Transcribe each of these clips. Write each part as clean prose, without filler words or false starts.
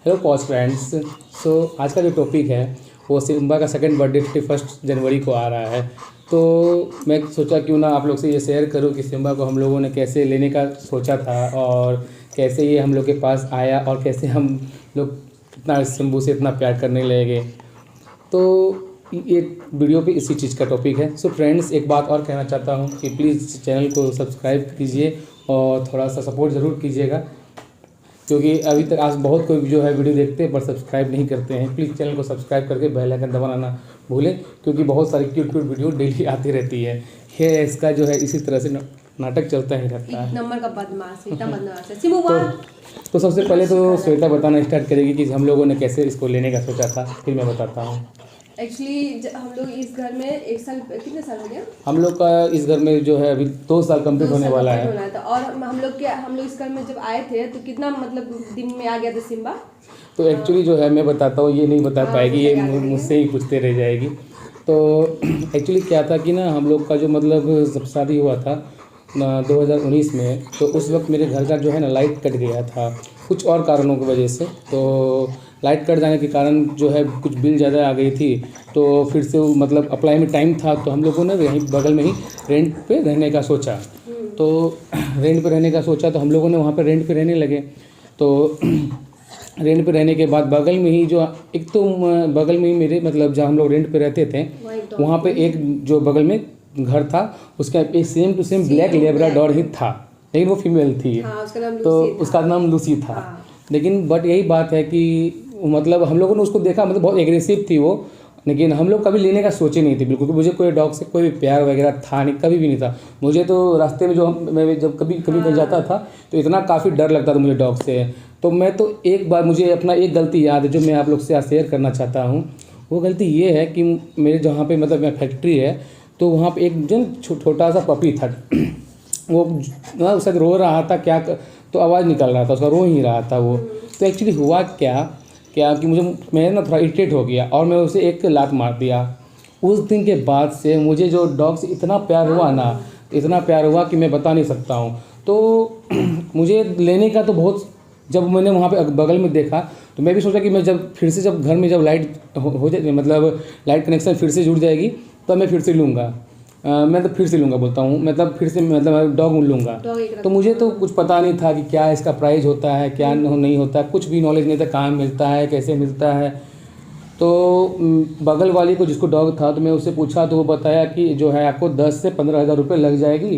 Hello pause friends. सो आज का जो टॉपिक है वो सिम्बा का सेकंड बर्थडे 31 जनवरी को आ रहा है। तो मैं सोचा क्यों ना आप लोग से ये शेयर करूं कि सिम्बा को हम लोगों ने कैसे लेने का सोचा था और कैसे ये हम लोग के पास आया और कैसे हम लोग इतना सिम्बू से इतना प्यार करने लगे। तो ये वीडियो पे इसी चीज़ का टॉपिक है। सो फ्रेंड्स, एक बात और कहना चाहता हूँ कि प्लीज़ चैनल को सब्सक्राइब कीजिए और थोड़ा सा सपोर्ट ज़रूर कीजिएगा, क्योंकि अभी तक आज बहुत कोई जो है वीडियो देखते हैं पर सब्सक्राइब नहीं करते हैं। प्लीज़ चैनल को सब्सक्राइब करके बेल आइकन दबाना ना भूलें, क्योंकि बहुत सारी क्यूट वीडियो डेली आती रहती है। ये इसका जो है इसी तरह से नाटक चलता ही रहता है। नंबर का बदमाश, इतना बदमाश है सिमू वाह। तो सबसे पहले तो श्वेता बताना स्टार्ट करेगी कि हम लोगों ने कैसे इसको लेने का सोचा था, फिर मैं बताता हूँ। एक्चुअली हम लोग इस घर में एक साल, कितने साल हो गया हम लोग का इस घर में जो है अभी 2 साल कंप्लीट होने वाला है। और हम लोग इस घर में जब आए थे तो कितना मतलब दिन में आ गया था सिम्बा। तो एक्चुअली जो है मैं बताता हूँ, ये नहीं बता पाएगी, ये मुझसे ही पूछते रह जाएगी। तो एक्चुअली क्या था कि ना हम लोग का जो मतलब जब शादी हुआ था 2019 में, तो उस वक्त मेरे घर का जो है ना लाइट कट गया था कुछ और कारणों की वजह से। तो लाइट कट जाने के कारण जो है कुछ बिल ज़्यादा आ गई थी, तो फिर से वो मतलब अप्लाई में टाइम था, तो हम लोगों ने यहीं बगल में ही रेंट पे रहने का सोचा। तो रेंट पे रहने का सोचा तो हम लोगों ने वहाँ पे रेंट पे रहने लगे। तो रेंट पे रहने के बाद बगल में ही जो एक तो बगल में ही मेरे मतलब जहाँ हम लोग रेंट पे रहते थे वहाँ पे एक जो बगल में घर था उसका एक same to same black labrador ही था, लेकिन वो फीमेल थी। तो उसका नाम लूसी था। लेकिन बट यही बात है कि मतलब हम लोगों ने उसको देखा, मतलब बहुत एग्रेसिव थी वो, लेकिन हम लोग कभी लेने का सोचे नहीं थे बिल्कुल। मुझे कोई डॉग से कोई भी प्यार वगैरह था नहीं, कभी भी नहीं था। मुझे तो रास्ते में जो मैं जब कभी कहीं जाता था तो इतना काफ़ी डर लगता था मुझे डॉग से। तो मैं तो एक बार मुझे अपना एक गलती याद है जो मैं आप लोग से शेयर करना चाहता हूँ। वो गलती ये है कि मेरे जहाँ पे मतलब मैं फैक्ट्री है तो वहाँ पे एक जो छोटा सा पपी था वो ना शायद रो रहा था क्या तो आवाज़ निकल रहा था उसका, रो ही रहा था वो। तो एक्चुअली हुआ क्या कि मैं ना थोड़ा इरिटेट हो गया और मैं उसे एक लात मार दिया। उस दिन के बाद से मुझे जो डॉग से इतना प्यार हुआ ना, इतना प्यार हुआ कि मैं बता नहीं सकता हूँ। तो मुझे लेने का तो बहुत, जब मैंने वहाँ पे बगल में देखा तो मैं भी सोचा कि मैं जब फिर से जब घर में जब लाइट हो जाए मतलब लाइट कनेक्शन फिर से जुड़ जाएगी तो मैं फिर से लूँगा। मैं तो फिर से लूँगा बोलता हूँ, मतलब फिर से मतलब डॉग लूँगा। तो मुझे तो कुछ पता नहीं था कि क्या इसका प्राइस होता है क्या नहीं होता, कुछ भी नॉलेज नहीं था, कहाँ मिलता है कैसे मिलता है। तो बगल वाली को जिसको डॉग था तो मैं उससे पूछा तो वो बताया कि जो है आपको 10 से 15 हज़ार रुपये लग जाएगी।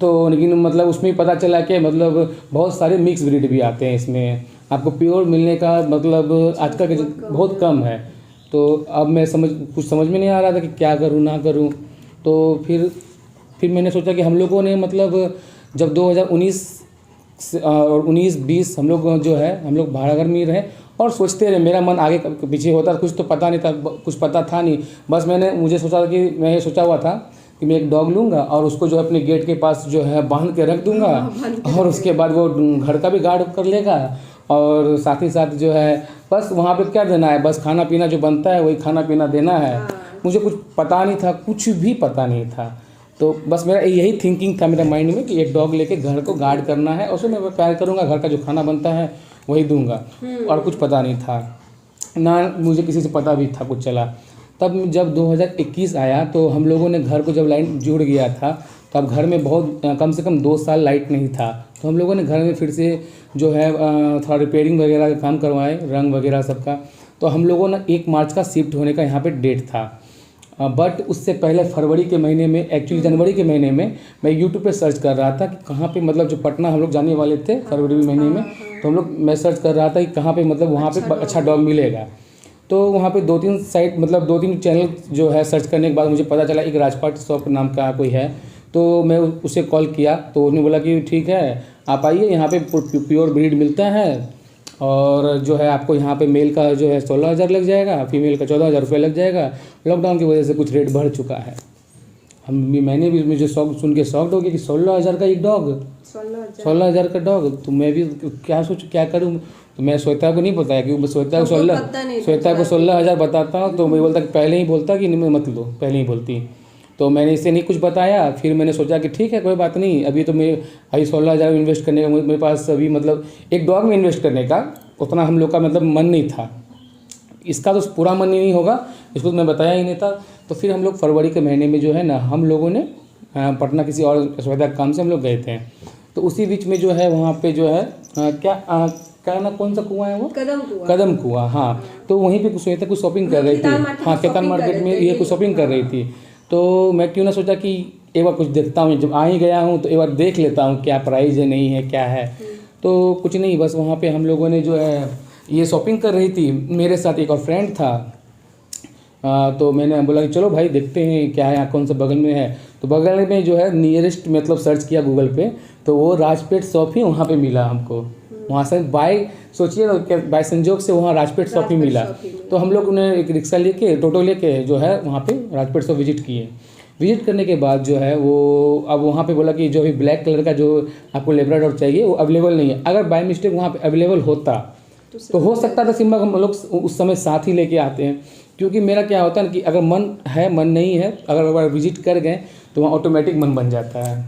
तो लेकिन मतलब उसमें ही पता चला कि मतलब बहुत सारे मिक्स ब्रीड भी आते हैं इसमें, आपको प्योर मिलने का मतलब आजकल के बहुत कम है। तो अब मैं कुछ समझ में नहीं आ रहा था कि क्या करूँ ना करूँ। तो फिर मैंने सोचा कि हम लोगों ने मतलब जब 2019 और 19-20 हम लोग जो है हम लोग भाड़ा घर में रहे और सोचते रहे, मेरा मन आगे पीछे होता, कुछ तो पता नहीं था, कुछ पता था नहीं। बस मुझे सोचा कि मैं ये सोचा हुआ था कि मैं एक डॉग लूँगा और उसको जो अपने गेट के पास जो है बांध के रख दूँगा और उसके बाद वो घर का भी गार्ड कर लेगा और साथ ही साथ जो है बस वहाँ पे क्या देना है, बस खाना पीना जो बनता है वही खाना पीना देना है। मुझे कुछ पता नहीं था, कुछ भी पता नहीं था। तो बस मेरा यही थिंकिंग था मेरे माइंड में कि एक डॉग लेके घर को गार्ड करना है, उसमें मैं प्यार करूँगा, घर का जो खाना बनता है वही दूंगा। और कुछ पता नहीं था ना, मुझे किसी से पता भी था कुछ चला। तब जब 2021 आया तो हम लोगों ने घर को जब लाइट जुड़ गया था तब घर में बहुत कम से कम 2 साल लाइट नहीं था। तो हम लोगों ने घर में फिर से जो है थोड़ा रिपेयरिंग वगैरह का काम करवाए, रंग वगैरह सबका। तो हम लोगों ने 1 मार्च का शिफ्ट होने का यहाँ पे डेट था। बट उससे पहले फरवरी के महीने में, एक्चुअली जनवरी के महीने में मैं यूट्यूब पे सर्च कर रहा था कि कहाँ पे मतलब जो पटना हम लोग जाने वाले थे फरवरी महीने में, तो मैं सर्च कर रहा था कि कहाँ पे मतलब वहाँ पे अच्छा डॉग मिलेगा। तो वहाँ पे 2-3 साइट मतलब 2-3 चैनल जो है सर्च करने के बाद मुझे पता चला एक राजपाट शॉप नाम का कोई है। तो मैं उसे कॉल किया तो उन्होंने बोला कि ठीक है आप आइए, यहाँ पे प्योर ब्रीड मिलता है और जो है आपको यहाँ पे मेल का जो है 16 हज़ार लग जाएगा, फीमेल का 14 हज़ार रुपये लग जाएगा। लॉकडाउन की वजह से कुछ रेट बढ़ चुका है। मैंने भी मुझे सुन के शॉक्ड हो गया कि 16 हज़ार का एक डॉग, 16 हज़ार का डॉग। तो मैं भी क्या करूँ। तो मैं श्वेता को नहीं बताया कि श्वेता को 16 हज़ार बताता हूँ तो मैं बोलता कि पहले ही बोलता कि मत लो, पहले ही बोलती। तो मैंने इसे नहीं कुछ बताया। फिर मैंने सोचा कि ठीक है कोई बात नहीं, अभी 16 हज़ार इन्वेस्ट करने का मेरे पास अभी मतलब एक डॉग में इन्वेस्ट करने का उतना हम लोग का मतलब मन नहीं था। इसका तो पूरा मन ही नहीं होगा, इसको तो मैं बताया ही नहीं था। तो फिर हम लोग फरवरी के महीने में जो है ना, हम लोगों ने पटना किसी और असुविधा काम से हम लोग गए थे। तो उसी बीच में जो है वहाँ पे जो है क्या ना, कौन सा कुआं है वो, कदम कुआं। हाँ, तो वहीं पे श्वेता कुछ शॉपिंग कर रही थी। हाँ, केतान मार्केट में ये कुछ शॉपिंग कर रही थी। तो मैं क्यों ना सोचा कि एक बार कुछ देखता हूँ, जब आ ही गया हूँ तो एक बार देख लेता हूँ क्या प्राइस है, नहीं है, क्या है। तो कुछ नहीं, बस वहाँ पे हम लोगों ने जो है ये शॉपिंग कर रही थी, मेरे साथ एक और फ्रेंड था। तो मैंने बोला कि चलो भाई देखते हैं क्या है, यहाँ कौन सा बगल में है। तो बगल में जो है नियरेस्ट मतलब सर्च किया गूगल पे, तो वो राजपेट शॉप ही वहाँ पे मिला हमको। वहाँ से सोचिए बाय संजोग से वहाँ राजपेट शॉप ही मिला। तो हम लोग ने एक रिक्शा लेके, टोटो लेके जो है वहाँ पे राजपेट शॉप विजिट किए। विजिट करने के बाद जो है वो अब वहाँ पे बोला कि जो भी ब्लैक कलर का जो आपको लेब्राडोर चाहिए वो अवेलेबल नहीं है। अगर बाय मिस्टेक वहाँ पे अवेलेबल होता तो हो सकता था सिम्बा को हम लोग उस समय साथ ही लेके आते हैं। क्योंकि मेरा क्या होता है कि अगर मन है, मन नहीं है, अगर विजिट कर गए तो वहाँ ऑटोमेटिक मन बन जाता है।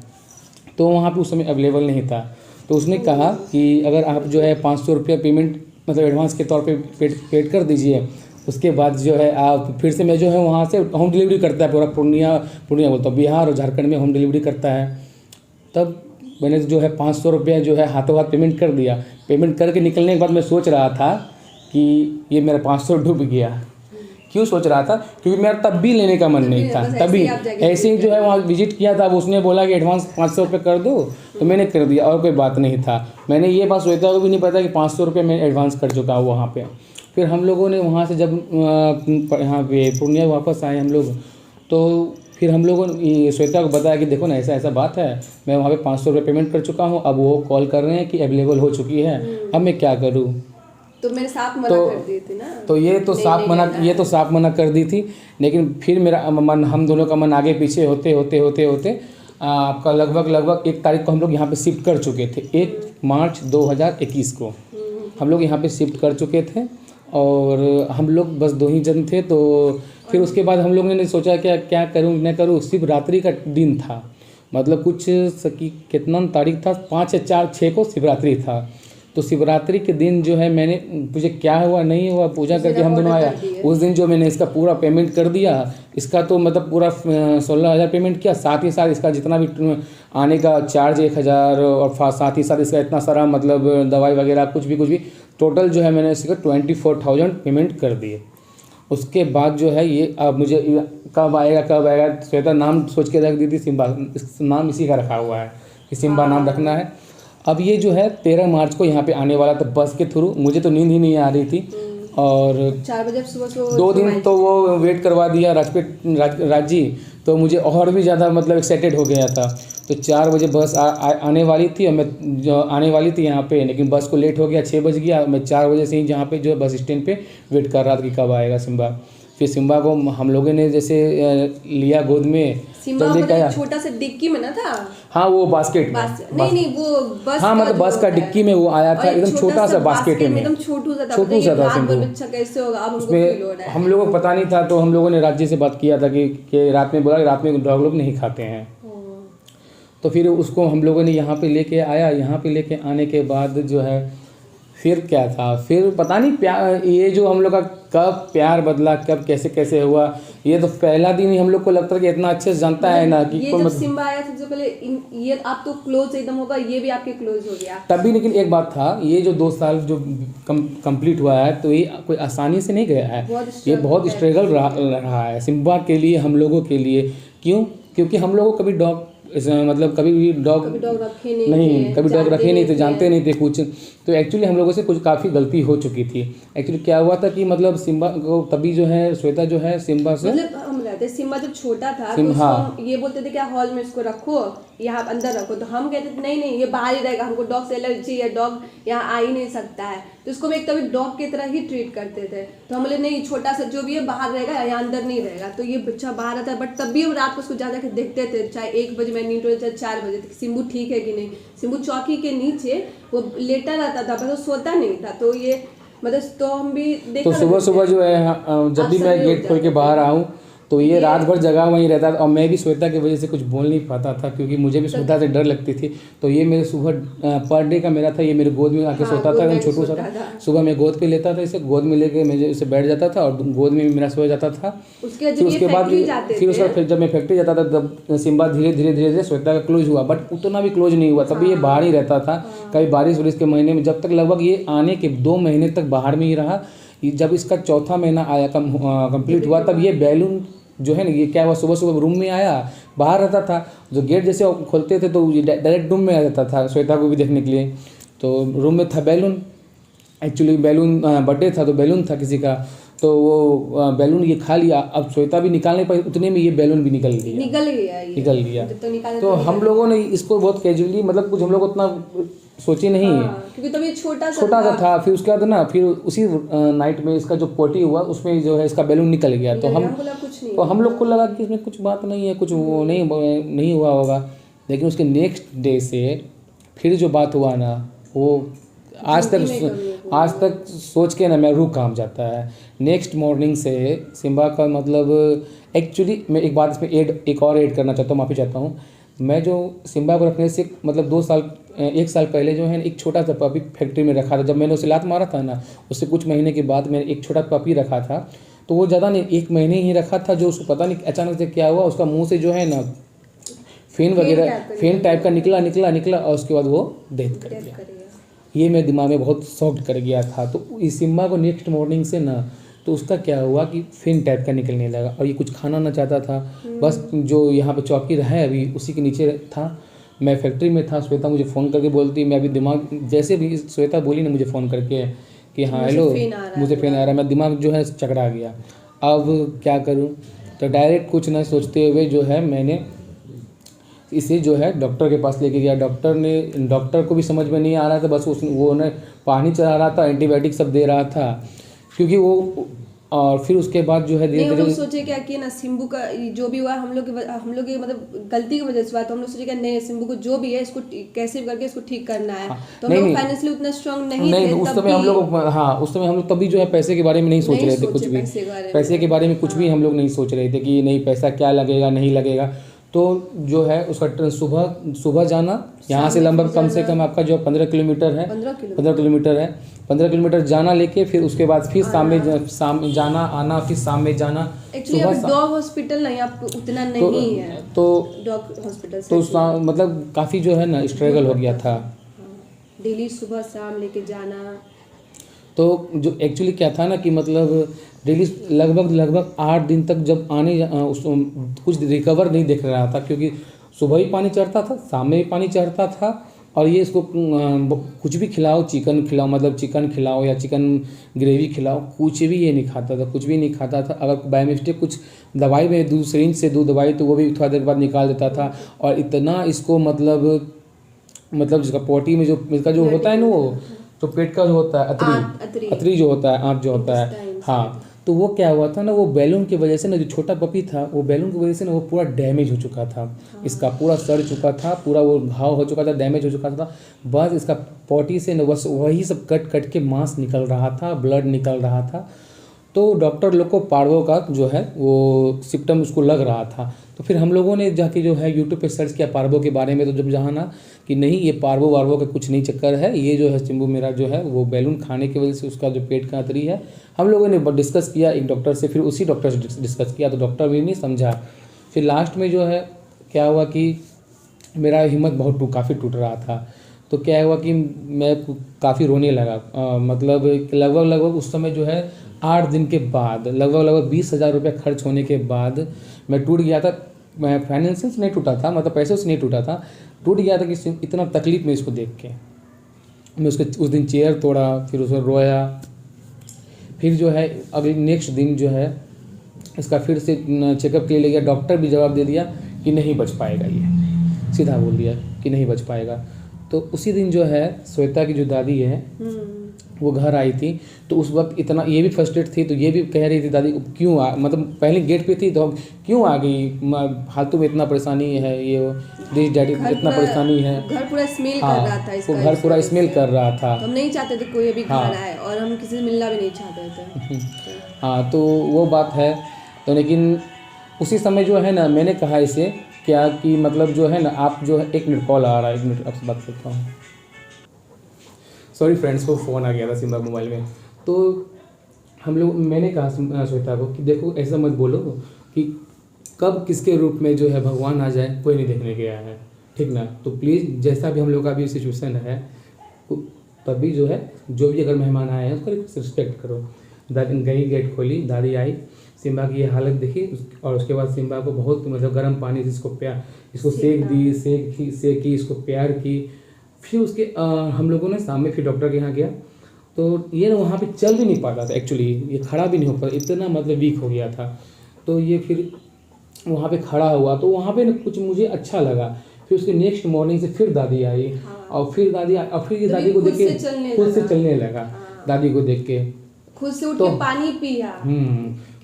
तो वहाँ पे उस समय अवेलेबल नहीं था। तो उसने कहा कि अगर आप जो है 500 रुपया पेमेंट मतलब एडवांस के तौर पे पेड कर दीजिए, उसके बाद जो है आप फिर से मैं जो है वहाँ से होम डिलीवरी करता है पूरा पूर्णिया बोलता हूँ, बिहार और झारखंड में होम डिलीवरी करता है। तब मैंने जो है 500 रुपया जो है हाथों हाथ पेमेंट कर दिया। पेमेंट करके निकलने के बाद मैं सोच रहा था कि ये मेरा 500 डूब गया। क्यों सोच रहा था? क्योंकि मेरा तब भी लेने का मन नहीं था। तभी ऐसे ही जो है वहाँ विजिट किया था, अब उसने बोला कि एडवांस 500 रुपये कर दो, तो मैंने कर दिया और कोई बात नहीं था। मैंने ये बात श्वेता को भी नहीं पता कि 500 रुपये मैं एडवांस कर चुका हूँ वहाँ पे। फिर हम लोगों ने वहाँ से जब यहाँ पे पूर्णिया वापस आए हम लोग, तो फिर हम लोगों ने श्वेता को बताया कि देखो ना ऐसा ऐसा बात है, मैं वहाँ पे 500 रुपये पेमेंट कर चुका हूँ, अब वो कॉल कर रहे हैं कि अवेलेबल हो चुकी है, अब मैं क्या करूँ। तो मेरे साथ मना कर दी थी ना। तो ये तो साफ मना कर दी थी। लेकिन फिर मेरा मन, हम दोनों का मन आगे पीछे होते आपका लगभग 1 तारीख को हम लोग यहाँ पे शिफ्ट कर चुके थे। 1 मार्च 2021 को हम लोग यहाँ पे शिफ्ट कर चुके थे और हम लोग बस 2 ही जन थे। तो फिर उसके बाद हम लोगों ने सोचा क्या करूँ न करूँ। शिवरात्रि का दिन था, मतलब कुछ कितना तारीख था, 5 या 4 6 को शिवरात्रि था। तो शिवरात्रि के दिन जो है मैंने, मुझे क्या हुआ नहीं हुआ, पूजा करके हम दोनों आया उस दिन जो मैंने इसका पूरा पेमेंट कर दिया। इसका तो मतलब पूरा 16,000 पेमेंट किया, साथ ही साथ इसका जितना भी आने का चार्ज 1,000 और साथ ही साथ इसका इतना सारा मतलब दवाई वगैरह कुछ भी टोटल जो है मैंने इसका 24,000 पेमेंट कर दिए। उसके बाद जो है ये अब मुझे कब आएगा श्वेता नाम सोच के रख दी थी, सिम्बा नाम इसी का रखा हुआ है कि सिम्बा नाम रखना है। अब ये जो है 13 मार्च को यहाँ पे आने वाला था बस के थ्रू। मुझे तो नींद ही नहीं आ रही थी और 4 बजे सुबह 2 दिन तो वो वेट करवा दिया राजी, तो मुझे और भी ज़्यादा मतलब एक्साइटेड हो गया था। तो 4 बजे बस आने वाली थी और मैं जो आने वाली थी यहाँ पे, लेकिन बस को लेट हो गया, 6 बज गया। मैं 4 बजे से ही जहाँ पे जो बस स्टैंड पे वेट कर रहा था कि कब आएगा सिम्बा। फिर सिम्बा को हम लोगों ने जैसे लिया गोद में, मतलब छोटा सा डिक्की में ना था। हाँ वो बास्केट नहीं वो बस, हाँ मतलब बस का डिक्की में वो आया था, एकदम छोटा सा बास्केट में, एकदम छोटू सा था। बच्चा कैसे होगा, अब हमको फील हो रहा है। हम लोगों को पता नहीं था। तो हम लोगों ने राज्य से बात किया था कि रात में, बोला रात में डॉग लोग नहीं खाते हैं। तो फिर उसको हम लोगों ने यहाँ पे लेके आया। यहाँ पे लेके आने के बाद जो है फिर क्या था, फिर पता नहीं प्यार, ये जो हम लोग का कब प्यार बदला, कब कैसे कैसे हुआ, ये तो पहला दिन ही हम लोग को लगता है कि इतना अच्छे से जानता है ना कि ये जब सिम्बा आया सबसे पहले ये आप तो क्लोज एकदम होगा, ये भी आपके क्लोज हो गया तभी। लेकिन एक बात था, ये जो 2 साल जो कंप्लीट हुआ है तो ये कोई आसानी से नहीं गया है, ये बहुत स्ट्रगल रहा है सिम्बा के लिए, हम लोगों के लिए। क्यों? क्योंकि हम लोगों को कभी डॉग मतलब कभी भी डॉग रखे नहीं थे, जानते नहीं थे कुछ। तो एक्चुअली हम लोगों से कुछ काफ़ी गलती हो चुकी थी। एक्चुअली क्या हुआ था कि मतलब सिम्बा को तभी जो है श्वेता जो है सिम्बा से, मतलब हम रहते सिम्बा जब छोटा था तो हम ये बोलते थे क्या हॉल में इसको रखो, यहाँ अंदर रखो, तो हम कहते थे नहीं ये बाहर ही रहेगा, हमको डॉग से एलर्जी है, डॉग यहाँ आ ही नहीं सकता है। तो इसको एक कभी डॉग की तरह ही ट्रीट करते थे। तो हम बोले नहीं, छोटा सा जो भी है बाहर रहेगा, यहाँ अंदर नहीं रहेगा। तो ये बच्चा बाहर आता है, बट तब भी हम रात को उसको जा के देखते थे, चाहे 1 बजे मैं नींद चाहे 4 बजे तक, सिम्बू ठीक है कि नहीं। सिम्बू चौकी के नीचे वो लेटा रहता था, बस वो सोता नहीं था। तो ये मतलब तो हम भी देखा, तो सुबह जो है जब भी मैं गेट खोल के बाहर आऊँ तो ये रात भर जगा वहीं रहता था और मैं भी श्वेता की वजह से कुछ बोल नहीं पाता था क्योंकि मुझे भी श्वेता से डर लगती थी। तो ये मेरे सुबह पर डे का मेरा था, ये मेरे गोद में आके सोता था, एकदम छोटू सा था। सुबह मैं गोद पे लेता था इसे, गोद में लेके मैं इसे बैठ जाता था और गोद में मेरा सो जाता था। फिर उसके बाद फिर जब मैं फैक्ट्री जाता था तब सिम्बा धीरे धीरे श्वेता का क्लोज हुआ, बट उतना भी क्लोज नहीं हुआ। तभी ये बाहर ही रहता था, कभी बारिश वारिश के महीने में, जब तक लगभग ये आने के 2 महीने तक बाहर में ही रहा। जब इसका चौथा महीना आया कंप्लीट हुआ तब ये बैलून जो है ना, ये क्या हुआ, सुबह सुबह रूम में आया, बाहर रहता था, जो गेट जैसे खोलते थे तो ये डायरेक्ट रूम में आ जाता था श्वेता को भी देखने के लिए। तो रूम में था बैलून, एक्चुअली बैलून बर्थडे था तो बैलून था किसी का, तो वो बैलून ये खा लिया। अब श्वेता भी निकालने पाई, उतने में ये बैलून भी निकल गया। तो हम लोगों ने इसको बहुत कैजुअली, मतलब कुछ हम लोग उतना सोचे नहीं है, क्योंकि तब ये छोटा सा था। फिर उसके बाद ना, फिर उसी नाइट में इसका जो पोटी हुआ उसमें जो है इसका बैलून निकल गया। तो हम लोग को लगा कि इसमें कुछ बात नहीं है, कुछ वो नहीं हुआ होगा। लेकिन उसके नेक्स्ट डे से फिर जो बात हुआ ना, वो आज तक सोच के ना मैं रूह कांप जाता है। नेक्स्ट मॉर्निंग से सिम्बा का मतलब, एक्चुअली मैं एक बात इसमें एक और ऐड करना चाहता हूँ, माफ़ी चाहता हूँ। मैं जो सिम्बा को रखने से मतलब 1 साल पहले जो है एक छोटा सा पपी फैक्ट्री में रखा था। जब मैंने उसे लात मारा था ना, उससे कुछ महीने के बाद मैंने एक छोटा पपी रखा था। तो वो ज़्यादा नहीं, 1 महीने ही रखा था, जो उसको पता नहीं अचानक से क्या हुआ, उसका मुंह से जो है ना फेन टाइप का निकला और उसके बाद वो डेथ कर गया। ये मेरे दिमाग में बहुत शॉक्ड कर गया था। तो इस सिम्बा को नेक्स्ट मॉर्निंग से ना, तो उसका क्या हुआ कि फेन टाइप का निकलने लगा और ये कुछ खाना ना चाहता था। बस जो यहाँ पे चौकी रहा है अभी उसी के नीचे था। मैं फैक्ट्री में था, श्वेता मुझे फ़ोन करके बोलती, मैं अभी दिमाग जैसे भी श्वेता बोली ना मुझे फ़ोन करके कि हाँ हेलो, मुझे फेन आ रहा है, मैं दिमाग जो है चकरा गया। अब क्या करूँ, तो डायरेक्ट कुछ ना सोचते हुए जो है मैंने इसे जो है डॉक्टर के पास लेके गया। डॉक्टर को भी समझ में नहीं आ रहा था, बस वो उन्हें पानी चला रहा था, एंटीबायोटिक सब दे रहा था क्योंकि वो। और फिर उसके बाद जो है धीरे सोचे क्या कि ना सिम्बू का जो भी हुआ हम लोग की मतलब गलती की वजह से हुआ। तो हम लोग सोचे क्या नहीं, सिम्बू को जो भी है इसको कैसे करके इसको ठीक करना है। तो हम लोग फाइनेंशियली उतना स्ट्रांग नहीं थे उस समय हम लोग तभी जो है पैसे के बारे में नहीं सोच रहे थे, कुछ भी पैसे के बारे में कुछ भी हम लोग नहीं सोच रहे थे कि नहीं पैसा क्या लगेगा नहीं लगेगा। तो जो है उसका सुबह जाना, यहाँ से लगभग कम से कम आपका जो 15 किलोमीटर है, 15 किलोमीटर जाना लेके, फिर उसके बाद फिर शाम में जाना आना, फिर शाम में जाना। एक्चुअली डॉग हॉस्पिटल नहीं आपको उतना नहीं है, तो डॉग हॉस्पिटल तो मतलब काफ़ी जो है ना स्ट्रगल हो गया था। डेली सुबह शाम लेके जाना। तो जो एक्चुअली क्या था ना कि मतलब डेली लगभग 8 दिन तक जब कुछ रिकवर नहीं देख रहा था, क्योंकि सुबह ही पानी चढ़ता था, शाम में भी पानी चढ़ता था। और ये इसको कुछ भी खिलाओ, चिकन खिलाओ, मतलब चिकन खिलाओ या चिकन ग्रेवी खिलाओ, कुछ भी ये नहीं खाता था, कुछ भी नहीं खाता था। अगर बाय मिस्टेक कुछ दवाई में दूध सिरिंज से दूध दवाई तो वो भी थोड़ा देर बाद निकाल देता था। और इतना इसको मतलब जिसका पोटी में जो इसका जो होता है ना, वो तो पेट का जो होता है अतरी जो होता है, आँत जो होता है, हाँ। तो वो क्या हुआ था ना, वो बैलून की वजह से ना, जो छोटा पपी था वो बैलून की वजह से ना वो पूरा डैमेज हो चुका था। इसका पूरा सड़ चुका था, पूरा वो घाव हो चुका था, डैमेज हो चुका था। बस इसका पोटी से ना बस वही सब कट के मांस निकल रहा था, ब्लड निकल रहा था। तो डॉक्टर लोग को पार्वो का जो है वो सिम्टम उसको लग रहा था। तो फिर हम लोगों ने जाके जो है यूट्यूब पे सर्च किया पार्वो के बारे में। तो जब जहाँ ना कि नहीं ये पार्वो वार्वो का कुछ नहीं चक्कर है, ये जो है सिम्बू मेरा जो है वो बैलून खाने की वजह से उसका जो पेट का अतरी है। हम लोगों ने डिस्कस किया एक डॉक्टर से, फिर उसी डॉक्टर से डिस्कस किया तो डॉक्टर भी नहीं समझा। फिर लास्ट में जो है क्या हुआ कि मेरा हिम्मत बहुत काफ़ी टूट रहा था। तो क्या हुआ कि मैं काफ़ी रोने लगा। मतलब लगभग उस समय जो है 8 दिन के बाद लगभग 20,000 रुपये खर्च होने के बाद मैं टूट गया था। मैं फाइनेंशियल से नहीं टूटा था, मतलब पैसों से नहीं टूटा था, टूट गया था कि इतना तकलीफ में इसको देख के मैं उसके उस दिन चेयर तोड़ा, फिर उसमें रोया। फिर जो है अगले नेक्स्ट दिन जो है इसका फिर से चेकअप के लिए ले गया। डॉक्टर भी जवाब दे दिया कि नहीं बच पाएगा, ये सीधा बोल दिया कि नहीं बच पाएगा। तो उसी दिन जो है श्वेता की जो दादी है वो घर आई थी। तो उस वक्त इतना ये भी फर्स्टेड थी, तो ये भी कह रही थी दादी क्यों मतलब पहले गेट पे थी तो क्यों आ गई, फालतू में इतना परेशानी है, ये दिस डैडी इतना परेशानी है। घर पूरा स्मेल कर रहा था इसका, घर पूरा स्मेल कर रहा था। तो हम नहीं चाहते थे कोई अभी घर आए और हम किसी से मिलना भी नहीं चाहते थे। हाँ, तो वो बात है। तो लेकिन उसी समय जो है ना मैंने कहा इसे क्या कि मतलब जो है ना आप जो है 1 मिनट कॉल आ रहा है, 1 मिनट आपसे बात करता हूँ। सॉरी फ्रेंड्स, को फ़ोन आ गया था सिम्बा मोबाइल में। तो हम लोग मैंने कहा श्वेता को कि देखो ऐसा मत बोलो कि कब किसके रूप में जो है भगवान आ जाए कोई नहीं देखने गया है, ठीक ना। तो प्लीज़ जैसा भी हम लोग का भी सिचुएशन है तभी जो है जो भी अगर मेहमान आए हैं उसका रिस्पेक्ट करो। गई गेट खोली, दादी आई, सिम्बा की ये हालत देखी और उसके बाद सिम्बा को बहुत मतलब गर्म पानी से इसको सेक दी, सेकी, इसको प्यार की। फिर उसके हम लोगों ने शाम में फिर डॉक्टर के यहाँ गया तो ये ना वहाँ पे चल भी नहीं पाता था एक्चुअली, ये खड़ा भी नहीं हो पाता, इतना मतलब वीक हो गया था। तो ये फिर वहाँ पे खड़ा हुआ तो वहाँ पे ना कुछ मुझे अच्छा लगा। फिर उसके नेक्स्ट मॉर्निंग से फिर दादी आई। हाँ। और फिर दादी और फिर ये दादी को देख के खुद से चलने लगा। हाँ। दादी को देख के खुद से उठ के पानी पिया।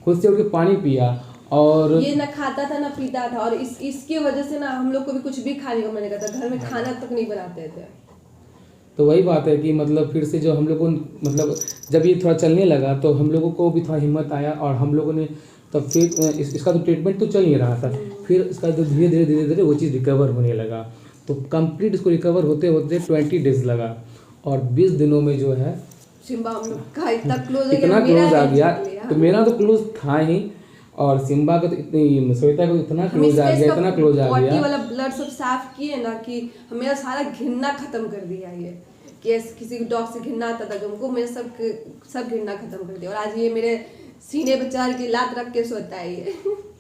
खुद से उठ के पानी पिया और ये ना खाता था ना पीता था। और इसकी वजह से ना हम लोग को भी कुछ भी खाने को मन नहीं करता, घर में खाना तक नहीं बनाते थे। तो वही बात है कि मतलब फिर से जो हम लोगों मतलब जब ये थोड़ा चलने लगा तो हम लोगों को भी थोड़ा हिम्मत आया और हम लोगों ने तब फिर इसका तो ट्रीटमेंट तो चल ही रहा था। फिर इसका तो धीरे धीरे वो चीज़ रिकवर होने लगा। तो कंप्लीट इसको रिकवर होते होते 20 डेज लगा और 20 दिनों में जो है सिम्बा हम लोग का इतना क्लोज आ गया। तो मेरा तो क्लोज था ही और सिम्बा का तो इतनी श्वेता को इतना क्लोज आ गया, इतना क्लोज आ गया। वाला ब्लड सब साफ किए ना कि मेरा सारा घिरना खत्म कर दिया। ये कि किसी डॉग से घिरना आता था जो उनको मेरे सब घिरना खत्म कर दिया। और आज ये मेरे सीने पे चढ़ के लात रख के सोता है ये।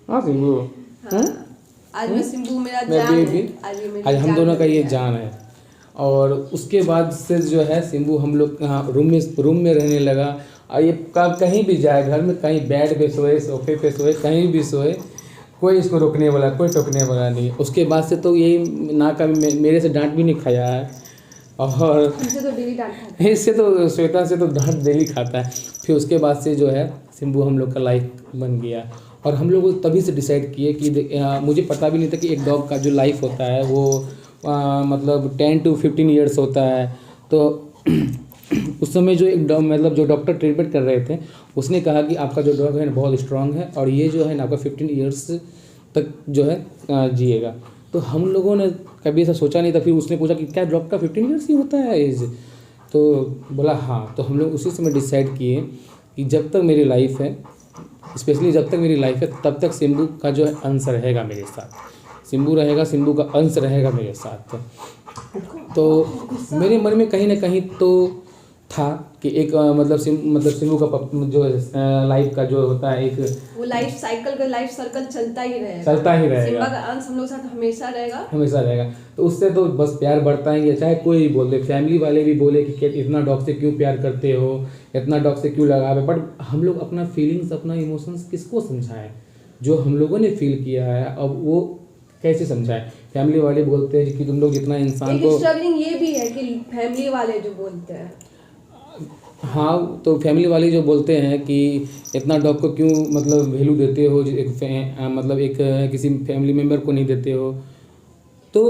हाँ सिम्बू, आज मैं सिम्बू मेरा जान है। आज हम दोनों का ये जान है। और उसके बाद से जो है सिम्बू हम लोग रूम में रहने लगा। और ये कहीं भी जाए, घर में कहीं बेड पे सोए, सोफे पे सोए, कहीं भी सोए, कोई इसको रोकने वाला, कोई टोकने वाला नहीं। उसके बाद से तो यही ना कभी मेरे से डांट भी नहीं खाया है और इससे तो श्वेता से तो डांट डेली खाता है। फिर उसके बाद से जो है सिम्बू हम लोग का लाइफ बन गया। और हम लोग तभी से डिसाइड किए कि मुझे पता भी नहीं था कि एक डॉग का जो लाइफ होता है वो मतलब 10 to 15 ईयर्स होता है। तो उस समय जो एक डॉग मतलब जो डॉक्टर ट्रीटमेंट कर रहे थे उसने कहा कि आपका जो डॉग है ना बहुत स्ट्रांग है और ये जो है ना आपका 15 ईयर्स तक जो है जिएगा। तो हम लोगों ने कभी ऐसा सोचा नहीं था। फिर उसने पूछा कि क्या डॉग का 15 ईयर्स ही होता है एज? तो बोला हाँ। तो हम लोग उसी समय डिसाइड किए कि जब तक मेरी लाइफ है, स्पेशली जब तक मेरी लाइफ है तब तक सिम्बू का जो है अंश रहेगा मेरे साथ। सिम्बू रहेगा, सिम्बू का अंश रहेगा मेरे साथ। तो मेरे मन में कहीं ना कहीं तो था कि एक मतलब सिम्बू का जो लाइफ का जो होता है एक वो लाइफ सर्कल चलता ही रहेगा। सिम्बा का अंश हम लोग साथ हमेशा रहेगा। तो उससे तो बस प्यार बढ़ता ही है। चाहे कोई बोल दे, फैमिली वाले भी बोले कि इतना डॉग से क्यों प्यार करते हो, इतना डॉग से क्यों लगाव है, बट हम लोग अपना फीलिंग्स, अपना इमोशंस किसको समझाएं? जो हम लोगों ने फील किया है अब वो कैसे समझाएं? फैमिली वाले बोलते हैं कि तुम लोग जितना इंसान को स्ट्रगलिंग ये भी है कि फैमिली वाले जो बोलते हैं, हाँ, तो फैमिली वाले जो बोलते हैं कि इतना डॉग को क्यों मतलब वैल्यू देते हो, मतलब एक किसी फैमिली मेम्बर को नहीं देते हो। तो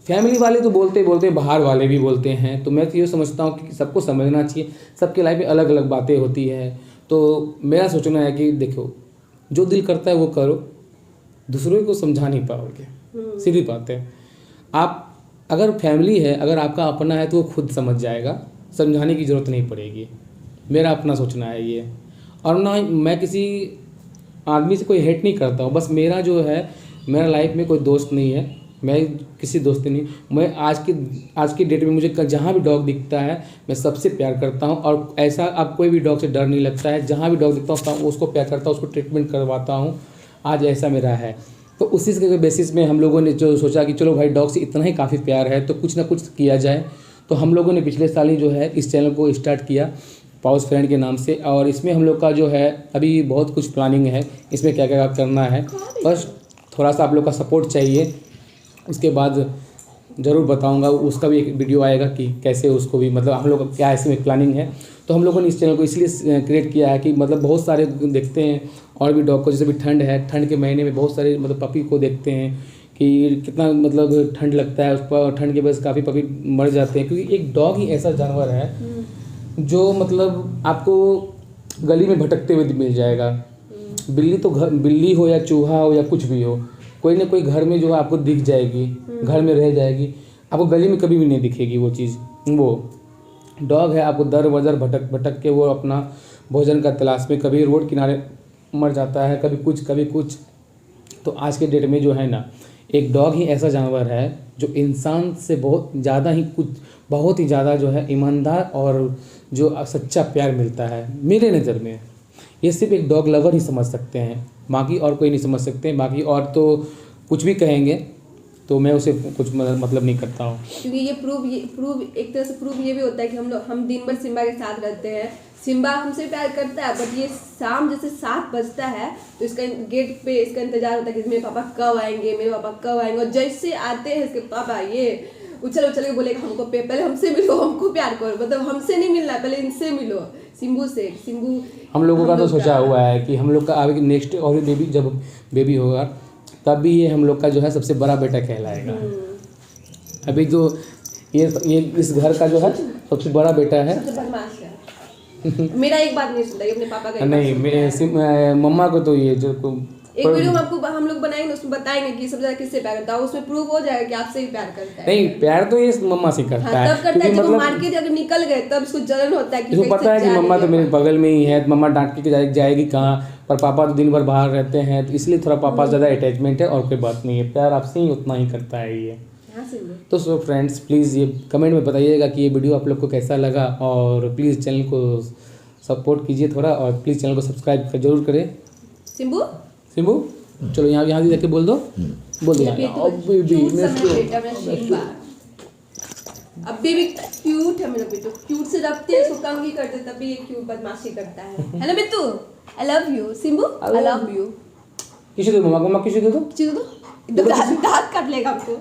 फैमिली वाले तो बोलते बाहर वाले भी बोलते हैं। तो मैं तो ये समझता हूँ कि सबको समझना चाहिए, सबके लाइफ में अलग अलग बातें होती है। तो मेरा सोचना है कि देखो जो दिल करता है वो करो, दूसरों को समझा नहीं पाओगे, सीधी बात है। आप अगर फैमिली है, अगर आपका अपना है तो वो खुद समझ जाएगा, समझाने की ज़रूरत नहीं पड़ेगी। मेरा अपना सोचना है ये। और ना मैं किसी आदमी से कोई हेट नहीं करता हूँ, बस मेरा जो है मेरा लाइफ में कोई दोस्त नहीं है, मैं किसी दोस्त नहीं। मैं आज की डेट में मुझे जहाँ भी डॉग दिखता है मैं सबसे प्यार करता हूँ। और ऐसा अब कोई भी डॉग से डर नहीं लगता है। जहाँ भी डॉग दिखता हूँ उसको प्यार करता हूँ, उसको ट्रीटमेंट करवाता हूँ। आज ऐसा मेरा है। तो उसी के बेसिस में हम लोगों ने जो सोचा कि चलो भाई डॉग से इतना ही काफ़ी प्यार है तो कुछ ना कुछ किया जाए। तो हम लोगों ने पिछले साल ही जो है इस चैनल को स्टार्ट किया पाउस फ्रेंड के नाम से। और इसमें हम लोग का जो है अभी बहुत कुछ प्लानिंग है, इसमें क्या क्या करना है, बस थोड़ा सा आप लोग का सपोर्ट चाहिए। उसके बाद ज़रूर बताऊंगा, उसका भी एक वीडियो आएगा कि कैसे उसको भी मतलब हम लोग का क्या इसमें प्लानिंग है। तो हम लोगों ने इस चैनल को इसलिए क्रिएट किया है कि मतलब बहुत सारे देखते हैं और भी डॉग को, जैसे भी ठंड है, ठंड के महीने में बहुत सारे मतलब पपी को देखते हैं कि कितना मतलब ठंड लगता है उस पर। ठंड के वजह से काफ़ी पपी मर जाते हैं, क्योंकि एक डॉग ही ऐसा जानवर है जो मतलब आपको गली में भटकते हुए मिल जाएगा। बिल्ली तो बिल्ली हो या चूहा हो या कुछ भी हो, कोई ना कोई घर में जो है आपको दिख जाएगी, घर में रह जाएगी, आपको गली में कभी भी नहीं दिखेगी वो चीज़। वो डॉग है, आपको दर बदर भटक भटक के वो अपना भोजन का तलाश में कभी रोड किनारे मर जाता है, कभी कुछ। तो आज के डेट में जो है ना, एक डॉग ही ऐसा जानवर है जो इंसान से बहुत ही ज़्यादा जो है ईमानदार और जो सच्चा प्यार मिलता है मेरे नज़र में। ये सिर्फ एक डॉग लवर ही समझ सकते हैं, बाकी और कोई नहीं समझ सकते। बाकी और तो कुछ भी कहेंगे तो मैं उसे कुछ मतलब नहीं करता हूँ, क्योंकि ये प्रूव एक तरह से प्रूव ये भी होता है कि हम दिन भर सिम्बा के साथ रहते हैं, सिम्बा हमसे प्यार करता है, बट ये शाम जैसे 7 बजता है तो इसका गेट पे इसका इंतजार होता है कि मेरे पापा कब आएंगे, और जैसे आते हैं इसके पापा ये उछल के बोलेगा हमको पहले हमसे मिलो, हमको प्यार करो, मतलब हमसे नहीं मिलना, पहले इनसे मिलो, सिम्बू। हम लोगों का तो सोचा हुआ है कि हम लोग का आगे नेक्स्ट और बेबी जब बेबी होगा तब भी ये हम लोग का जो है सबसे बड़ा बेटा कहलाएगा। अभी जो ये इस घर का जो है सबसे बड़ा बेटा है। सबसे बदमाश है। मेरा एक बात नहीं सुनता, ये अपने पापा का नहीं, मेरे मम्मा को तो ये जो एक वीडियो हम लोग बनाएंगे उसमें बताएंगे कि सबसे ज्यादा किससे प्यार करता है, उसमें प्रूव हो जाएगा कि आपसे ही प्यार करता है। नहीं, प्यार तो ये मम्मा से करता है, तब करता है जब मार्केट अगर निकल गए तब इसको जलन होता है कि इसको पता है कि मम्मा तो मेरे बगल में ही है, मम्मा डांट के जाएगी कहाँ, पर पापा तो दिन भर बाहर रहते हैं, तो इसलिए थोड़ा पापा ज़्यादा अटैचमेंट है, और कोई बात नहीं है, प्यार आपसे ही उतना ही करता है ये। तो सो फ्रेंड्स, प्लीज़ ये कमेंट में बताइएगा कि ये वीडियो आप लोग को कैसा लगा, और प्लीज़ चैनल को सपोर्ट कीजिए थोड़ा, और प्लीज़ चैनल को सब्सक्राइब जरूर करें। सिम्बू चलो यहाँ से जाके बोल दो अभी भी क्यूट है मेरा बिट्टू, क्यूट से रखते हैं इसको, कंघी करते तब भी ये क्यूट बदमाशी करता है ना Bittu. I love you Simbu, I love you. किसी दो मम्मा किसी दो एकदम दांत काट लेगा आपको।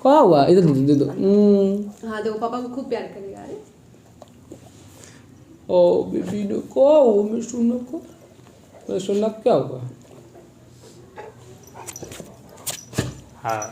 क्या हुआ, इधर दे दो। हाँ देखो पापा को खूब प्यार करेगा। अरे ओ बेबी ने क्या हुआ, मैं सुनना क्या हुआ। हाँ